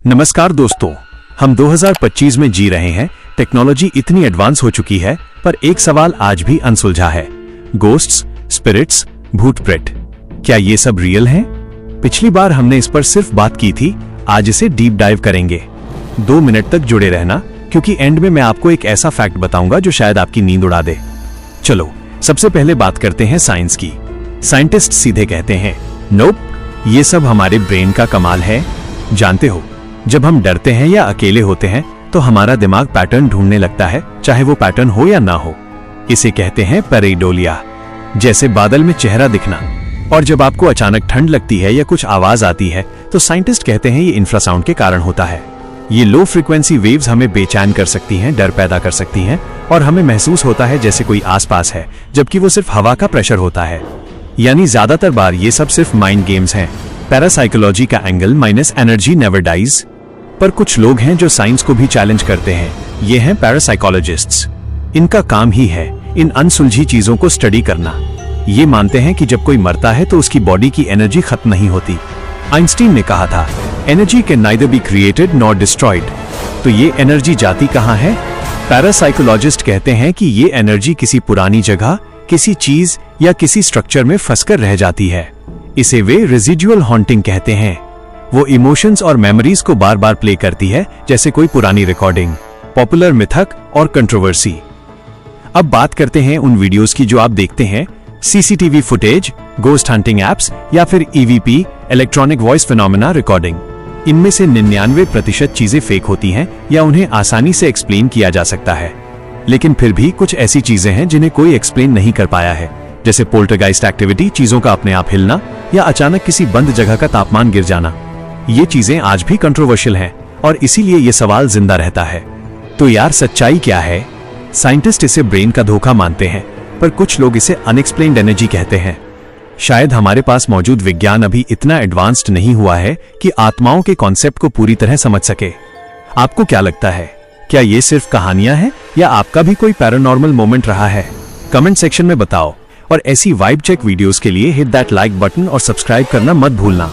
नमस्कार दोस्तों, हम 2025 में जी रहे हैं। टेक्नोलॉजी इतनी एडवांस हो चुकी है, पर एक सवाल आज भी अनसुलझा है। गोस्ट्स, स्पिरिट्स, भूत प्रेत, क्या ये सब रियल हैं? पिछली बार हमने इस पर सिर्फ बात की थी, आज इसे डीप डाइव करेंगे। 2 मिनट तक जुड़े रहना, क्योंकि एंड में मैं आपको एक ऐसा फैक्ट बताऊंगा जो शायद आपकी नींद उड़ा दे। चलो, सबसे पहले बात करते हैं साइंस की। साइंटिस्ट सीधे कहते हैं, नोप, ये सब हमारे ब्रेन का कमाल है। जानते हो, जब हम डरते हैं या अकेले होते हैं तो हमारा दिमाग पैटर्न ढूंढने लगता है, चाहे वो पैटर्न हो या ना हो। इसे कहते हैं पैरेडोलिया, जैसे बादल में चेहरा दिखना। और जब आपको अचानक ठंड लगती है या कुछ आवाज आती है तो साइंटिस्ट कहते हैं ये इंफ्रासाउंड के कारण होता है। ये लो फ्रीक्वेंसी वेव्स हमें बेचैन कर सकती हैं, डर पैदा कर सकती हैं, और हमें महसूस होता है जैसे कोई आसपास है, जबकि वो सिर्फ हवा का प्रेशर होता है। यानी ज्यादातर बार ये सब सिर्फ माइंड गेम्स हैं। पैरासाइकोलॉजी का angle minus energy never dies. पर कुछ लोग हैं जो साइंस को भी चैलेंज करते हैं। ये हैं पैरासाइकोलॉजिस्ट्स। इनका काम ही है इन अनसुलझी चीजों को स्टडी करना। ये मानते हैं कि जब कोई मरता है तो उसकी बॉडी की एनर्जी खत्म नहीं होती। आइंस्टीन ने कहा था, energy can neither be created nor destroyed. तो ये एनर्जी जाती कहाँ है? पैरासाइकोलॉजिस्ट कहते हैं कि ये एनर्जी किसी पुरानी जगह, किसी चीज या किसी स्ट्रक्चर में फंसकर रह जाती है। इसे वे रेजिडुअल हॉन्टिंग कहते हैं। वो इमोशंस और मेमोरीज को बार बार प्ले करती है, जैसे कोई पुरानी रिकॉर्डिंग, पॉपुलर मिथक और कंट्रोवर्सी। अब बात करते हैं उन वीडियोस की जो आप देखते हैं, CCTV footage, ghost hunting apps या फिर EVP, electronic voice phenomena recording. इनमें से 99% चीजें फेक होती हैं या उन्हें आसानी से एक्सप्लेन किया जा सकता है। लेकिन फिर भी कुछ ऐसी चीजें हैं जिन्हें कोई एक्सप्लेन नहीं कर पाया है, जैसे पोल्टरगाइस्ट एक्टिविटी, चीजों का अपने आप हिलना, या अचानक किसी बंद जगह का तापमान गिर जाना। ये चीजें आज भी कंट्रोवर्शियल हैं और इसीलिए ये सवाल जिंदा रहता है। तो यार, सच्चाई क्या है? साइंटिस्ट इसे ब्रेन का धोखा मानते हैं, पर कुछ लोग इसे अनएक्सप्लेन्ड एनर्जी कहते हैं। शायद हमारे पास मौजूद विज्ञान अभी इतना एडवांस्ड नहीं हुआ है कि आत्माओं के कॉन्सेप्ट को पूरी तरह समझ सके। आपको क्या लगता है? क्या ये सिर्फ कहानियां हैं या आपका भी कोई पैरानॉर्मल मोमेंट रहा है? कमेंट सेक्शन में बताओ। और ऐसी वाइब चेक वीडियोस के लिए हिट दैट लाइक बटन और सब्सक्राइब करना मत भूलना।